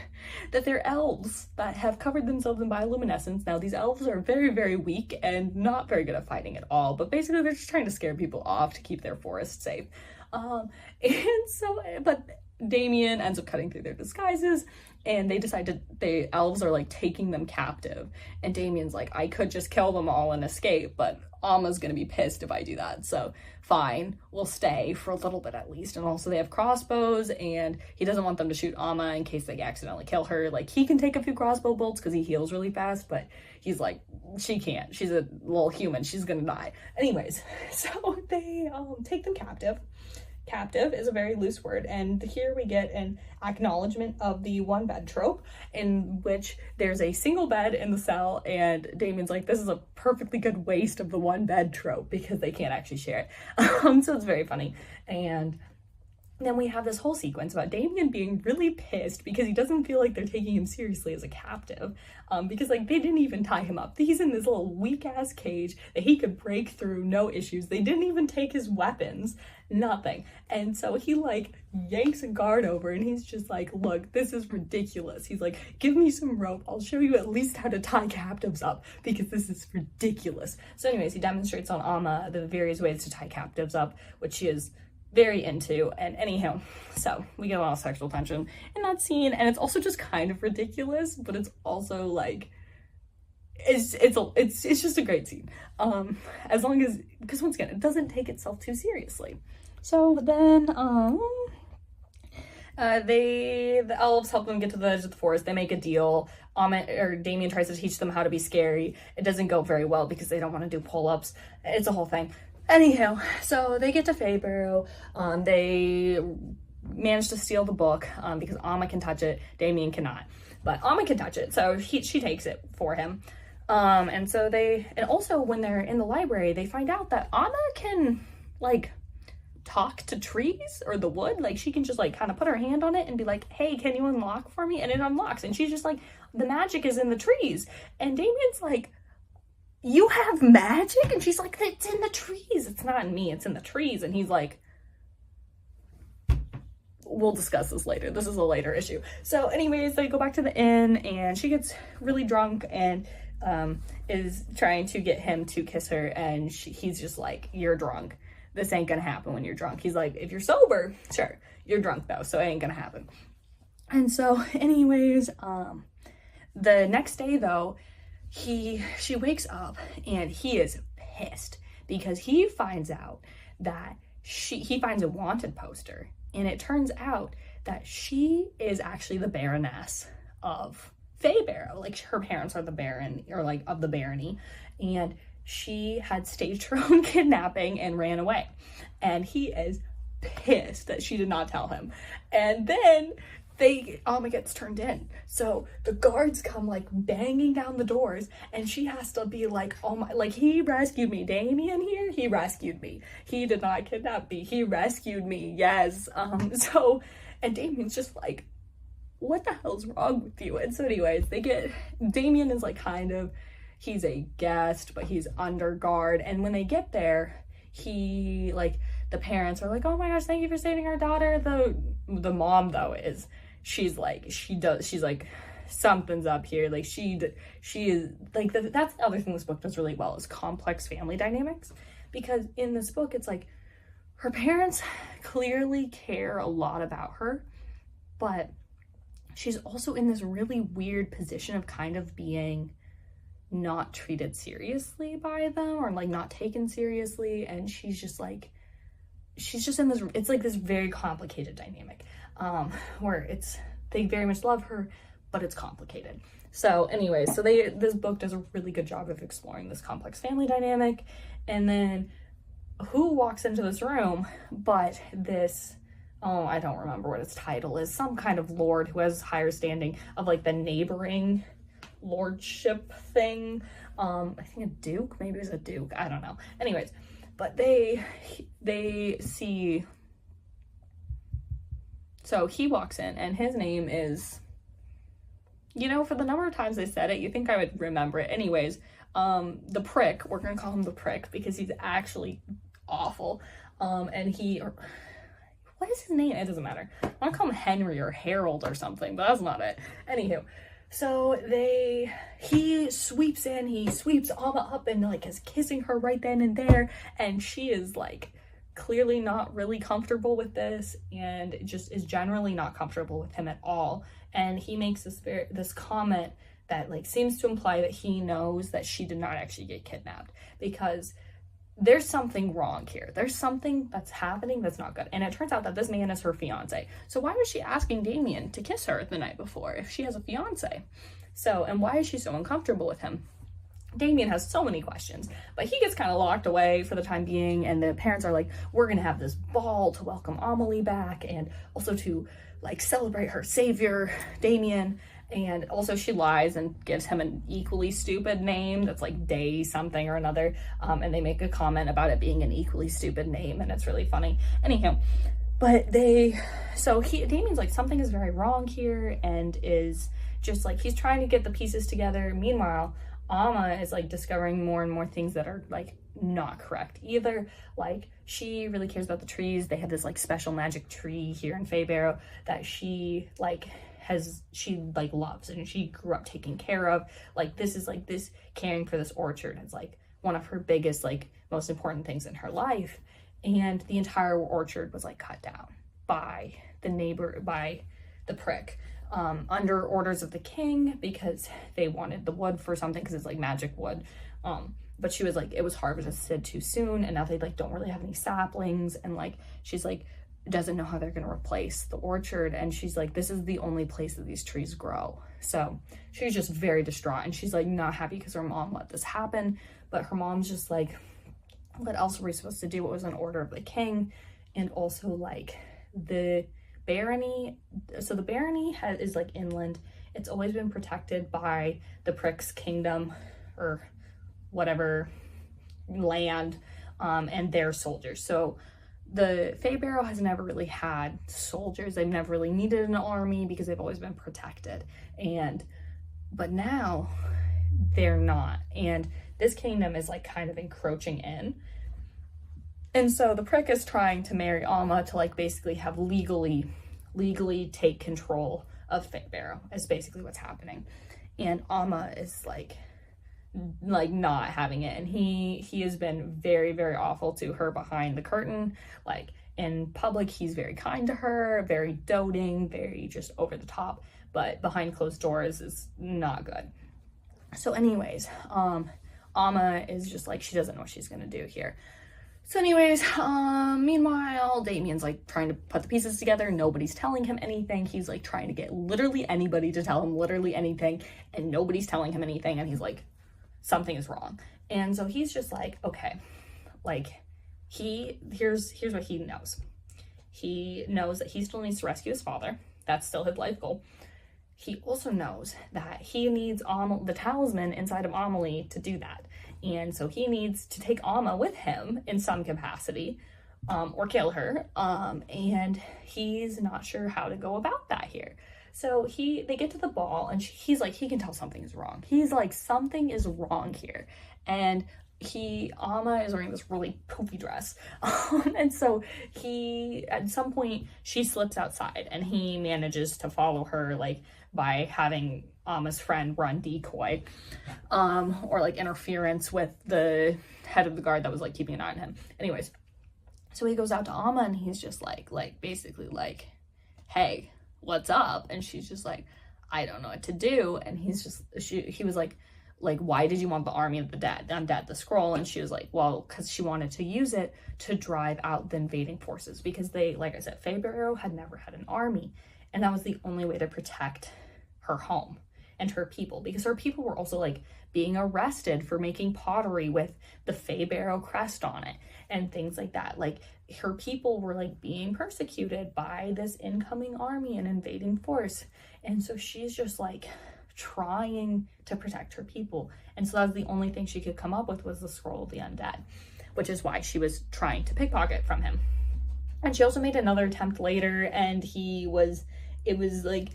A: that they're elves that have covered themselves in bioluminescence. Now, these elves are very, very weak and not very good at fighting at all, but basically they're just trying to scare people off to keep their forest safe. But Damien ends up cutting through their disguises, and the elves are like taking them captive. And Damien's like, I could just kill them all and escape, but Amma's gonna be pissed if I do that. So fine, we'll stay for a little bit at least. And also they have crossbows, and he doesn't want them to shoot Amma in case they accidentally kill her. Like, he can take a few crossbow bolts because he heals really fast, but he's like, she can't. She's a little human. She's gonna die. Anyways, so they take them captive. Captive is a very loose word, and here we get an acknowledgement of the one bed trope, in which there's a single bed in the cell, and Damien's like, this is a perfectly good waste of the one bed trope because they can't actually share it. So it's very funny. And then we have this whole sequence about Damien being really pissed because he doesn't feel like they're taking him seriously as a captive, because like they didn't even tie him up. He's in this little weak ass cage that he could break through, no issues. They didn't even take his weapons, nothing. And so he like yanks a guard over, and he's just like, look, this is ridiculous. He's like, give me some rope. I'll show you at least how to tie captives up because this is ridiculous. So anyways, he demonstrates on Amma the various ways to tie captives up, which she is very into. And anyhow, so we get a lot of sexual tension in that scene, and it's also just kind of ridiculous, but it's also like, it's just a great scene, as long as, because once again, it doesn't take itself too seriously. So then the elves help them get to the edge of the forest. They make a deal. Damien tries to teach them how to be scary. It doesn't go very well because they don't want to do pull-ups. It's a whole thing. Anyhow, so they get to Faybarrow. They manage to steal the book because Amma can touch it, Damien cannot. But Amma can touch it, so she takes it for him. And also when they're in the library, they find out that Amma can like talk to trees or the wood. Like, she can just like kind of put her hand on it and be like, hey, can you unlock for me? And it unlocks, and she's just like, the magic is in the trees. And Damien's like, you have magic? And she's like, it's in the trees. It's not in me, it's in the trees. And he's like, we'll discuss this later. This is a later issue. So anyways, they go back to the inn, and she gets really drunk and is trying to get him to kiss her, and he's just like, you're drunk. this ain't gonna happen when you're drunk. He's like, if you're sober, sure. You're drunk though, so it ain't gonna happen. And so anyways, the next day though, she wakes up and he is pissed because he finds out that he finds a wanted poster, and it turns out that she is actually the Baroness of Faybarrow. Like, her parents are the Baron, or like of the barony, and she had staged her own kidnapping and ran away. And he is pissed that she did not tell him. And then Alma gets turned in. So the guards come like banging down the doors, and she has to be like, oh my, like, he rescued me. Damien here, he rescued me. He did not kidnap me. He rescued me. Yes. And Damien's just like, what the hell's wrong with you? And so anyways, Damien is like he's a guest, but he's under guard. And when they get there, the parents are like, oh my gosh, thank you for saving our daughter. The mom though she's like, something's up here. Like, she is like, that's the other thing this book does really well, is complex family dynamics. Because in this book, it's like, her parents clearly care a lot about her, but she's also in this really weird position of kind of being not treated seriously by them, or like not taken seriously. And she's just in this, it's like this very complicated dynamic, where they very much love her, but it's complicated. So anyways, this book does a really good job of exploring this complex family dynamic. And then who walks into this room but this, I don't remember what its title is, some kind of lord who has higher standing of like the neighboring lordship thing. I think a duke, maybe it was a duke, I don't know. Anyways, but they see, so he walks in, and his name is, for the number of times they said it, you think I would remember it. Anyways, the prick, we're gonna call him the prick because he's actually awful. And what is his name? It doesn't matter. I want to call him Henry or Harold or something, but that's not it. Anywho, so he sweeps in, he sweeps Alma up and like is kissing her right then and there, and she is like clearly not really comfortable with this, and just is generally not comfortable with him at all. And he makes this comment that like seems to imply that he knows that she did not actually get kidnapped, because there's something wrong here. There's something that's happening that's not good. And it turns out that this man is her fiance. So why was she asking Damien to kiss her the night before if she has a fiance? And why is she so uncomfortable with him? Damien has so many questions, but he gets kind of locked away for the time being, and the parents are like, we're gonna have this ball to welcome Amelie back, and also to like celebrate her savior, Damien. And also she lies and gives him an equally stupid name that's like Day something or another. And they make a comment about it being an equally stupid name, and it's really funny. Anyhow, but Damien's like, something is very wrong here, and is just like, he's trying to get the pieces together. Meanwhile, Alma is like discovering more and more things that are like not correct either. Like, she really cares about the trees. They have this like special magic tree here in Faybarrow that she loves, and she grew up taking care of. Like, this is like, this caring for this orchard is like one of her biggest, like most important things in her life. And the entire orchard was like cut down by the prick, under orders of the king, because they wanted the wood for something, because it's like magic wood. But she was like, it was harvested too soon, and now they like don't really have any saplings, and like she's like doesn't know how they're going to replace the orchard, and she's like, this is the only place that these trees grow. So she's just very distraught, and she's like not happy because her mom let this happen. But her mom's just like, what else were we supposed to do? It was an order of the king. And also like the barony, so the barony is like inland. It's always been protected by the prick's kingdom, or whatever land, and their soldiers. So the Faybarrow has never really had soldiers. They've never really needed an army because they've always been protected. But now they're not. And this kingdom is like kind of encroaching in. And so the prick is trying to marry Alma to like basically have legally take control of Faybarrow, is basically what's happening. And Alma is like like not having it, and he has been very, very awful to her behind the curtain. Like in public, he's very kind to her, very doting, very just over the top, but behind closed doors is not good. So anyways, Amma is just like, she doesn't know what she's gonna do here. So anyways, meanwhile, Damien's like trying to put the pieces together. Nobody's telling him anything. He's like trying to get literally anybody to tell him literally anything, and nobody's telling him anything, and he's like, something is wrong. And so he's just like, okay, like here's what he knows. He knows that he still needs to rescue his father. That's still his life goal. He also knows that he needs the talisman inside of Amelie to do that. And so he needs to take Amma with him in some capacity, or kill her. And he's not sure how to go about that here. So they get to the ball, and he's like, he can tell something is wrong. He's like, something is wrong here. And Amma is wearing this really poofy dress. And so at some point, she slips outside, and he manages to follow her, like, by having Amma's friend run decoy, or like interference with the head of the guard that was like keeping an eye on him. Anyways, so he goes out to Amma, and he's just like basically like, hey, what's up? And she's just like, I don't know what to do. And he was like, why did you want the army of the undead, the scroll? And she was like, well, because she wanted to use it to drive out the invading forces, because they, like I said, Fae Barrow had never had an army, and that was the only way to protect her home and her people, because her people were also like being arrested for making pottery with the Fae Barrow crest on it and things like that. Like her people were like being persecuted by this incoming army and invading force, and so she's just like trying to protect her people. And so that was the only thing she could come up with, was the scroll of the undead, which is why she was trying to pickpocket from him. And she also made another attempt later, and it was like,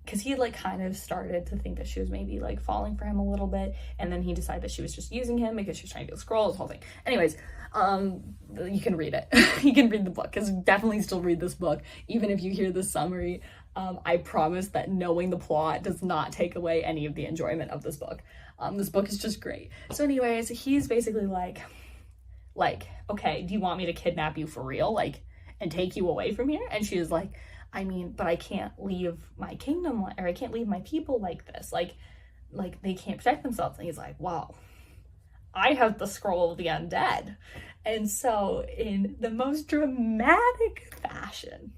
A: because he like kind of started to think that she was maybe like falling for him a little bit, and then he decided that she was just using him because she was trying to get the scroll, this whole thing. Anyways, you can read it. You can read the book, because definitely still read this book, even if you hear the summary. I promise that knowing the plot does not take away any of the enjoyment of this book. This book is just great. So anyways, he's basically like, okay, do you want me to kidnap you for real? Like, and take you away from here? And she was like, I mean, but I can't leave my kingdom, or I can't leave my people like this. Like they can't protect themselves. And he's like, well, I have the scroll of the undead. And so in the most dramatic fashion,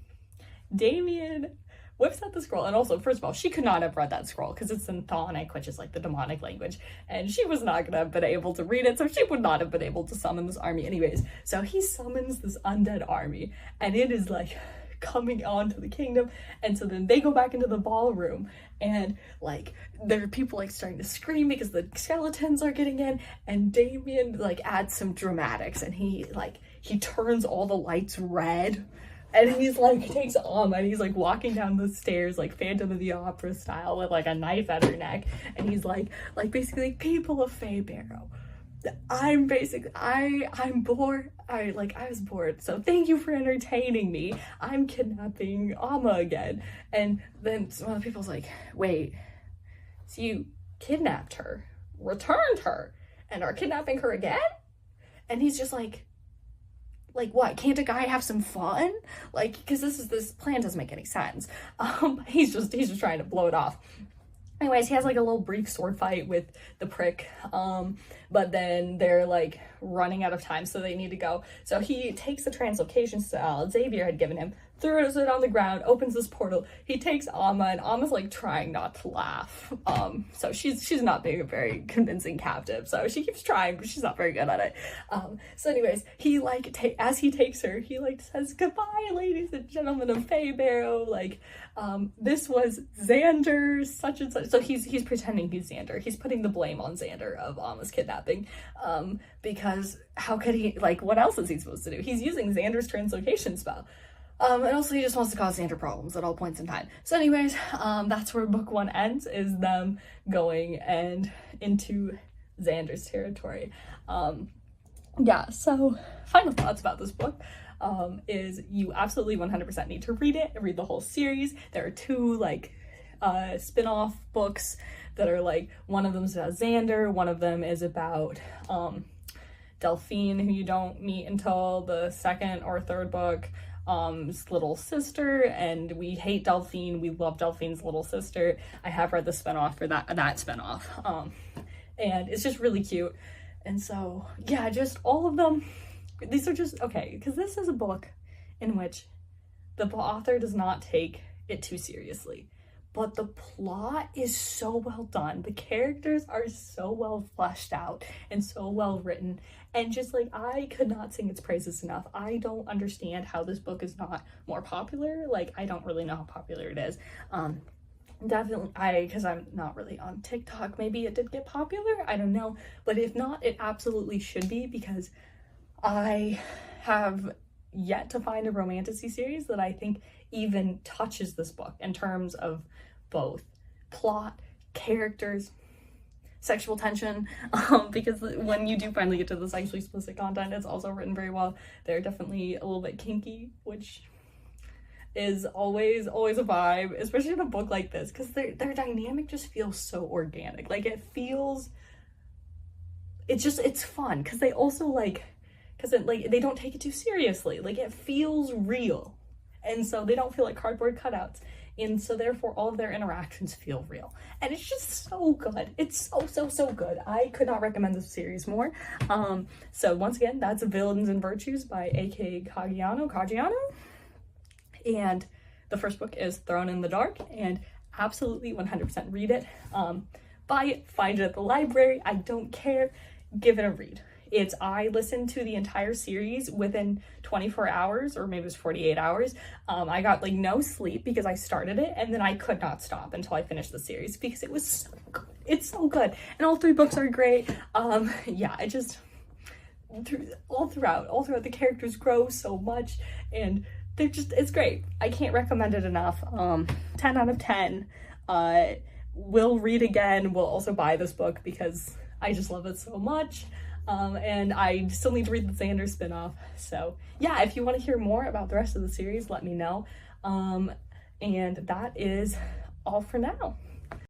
A: Damien whips out the scroll. And also, first of all, she could not have read that scroll, because it's in Thonic, which is like the demonic language, and she was not gonna have been able to read it, so she would not have been able to summon this army anyways. So he summons this undead army, and it is like coming onto the kingdom. And so then they go back into the ballroom, and like there are people like starting to scream because the skeletons are getting in, and Damien like adds some dramatics, and he turns all the lights red. And he's like, takes Amma, and he's like walking down the stairs like Phantom of the Opera style with like a knife at her neck. And he's like basically like, people of Fae Barrow, I'm bored. I was bored. So thank you for entertaining me. I'm kidnapping Amma again. And then one of the people's like, wait, so you kidnapped her, returned her, and are kidnapping her again? And he's just like what, can't a guy have some fun? Like, because this plan doesn't make any sense. He's just trying to blow it off. Anyways, he has like a little brief sword fight with the prick, but then they're like running out of time, so they need to go. So he takes the translocation spell Xavier had given him, throws it on the ground, opens this portal. He takes Amma, and Amma's like trying not to laugh. So she's not being a very convincing captive. So she keeps trying, but she's not very good at it. So anyways, he like as he takes her, he like says, goodbye, ladies and gentlemen of Fae Barrow. Like, this was Xander, such and such. So he's pretending he's Xander. He's putting the blame on Xander of Amma's kidnapping. Because how could he, like, what else is he supposed to do? He's using Xander's translocation spell. And also he just wants to cause Xander problems at all points in time. So anyways, that's where book one ends, is them going and into Xander's territory. Yeah, so final thoughts about this book is you absolutely 100% need to read it and read the whole series. There are two like spin-off books that are like, one of them is about Xander, one of them is about Delphine, who you don't meet until the second or third book, little sister, and we hate Delphine, we love Delphine's little sister. I have read the spinoff for that spinoff, and it's just really cute. And so yeah, just all of them, these are just okay, because this is a book in which the author does not take it too seriously, but the plot is so well done, the characters are so well fleshed out and so well written, and just like, I could not sing its praises enough. I don't understand how this book is not more popular. Like, I don't really know how popular it is. Definitely, because I'm not really on TikTok, maybe it did get popular, I don't know, but if not, it absolutely should be, because I have yet to find a Romantasy series that I think even touches this book in terms of both plot, characters, sexual tension, because when you do finally get to the sexually explicit content, it's also written very well. They're definitely a little bit kinky, which is always a vibe, especially in a book like this, because their dynamic just feels so organic. Like, it's fun, because they also they don't take it too seriously. Like, it feels real, and so they don't feel like cardboard cutouts, and so therefore all of their interactions feel real, and it's just so good. It's so good. I could not recommend this series more. So once again, that's Villains and Virtues by A.K. Caggiano, and the first book is Thrown in the Dark, and absolutely 100% read it. Buy it, find it at the library, I don't care, give it a read. I listened to the entire series within 24 hours, or maybe it was 48 hours. I got like no sleep because I started it, and then I could not stop until I finished the series because it was so good. It's so good. And all three books are great. Yeah, it just, all throughout, the characters grow so much, and it's great. I can't recommend it enough. 10 out of 10. Will read again, will also buy this book because I just love it so much. And I still need to read the Xander spinoff. So yeah, if you want to hear more about the rest of the series, let me know. And that is all for now.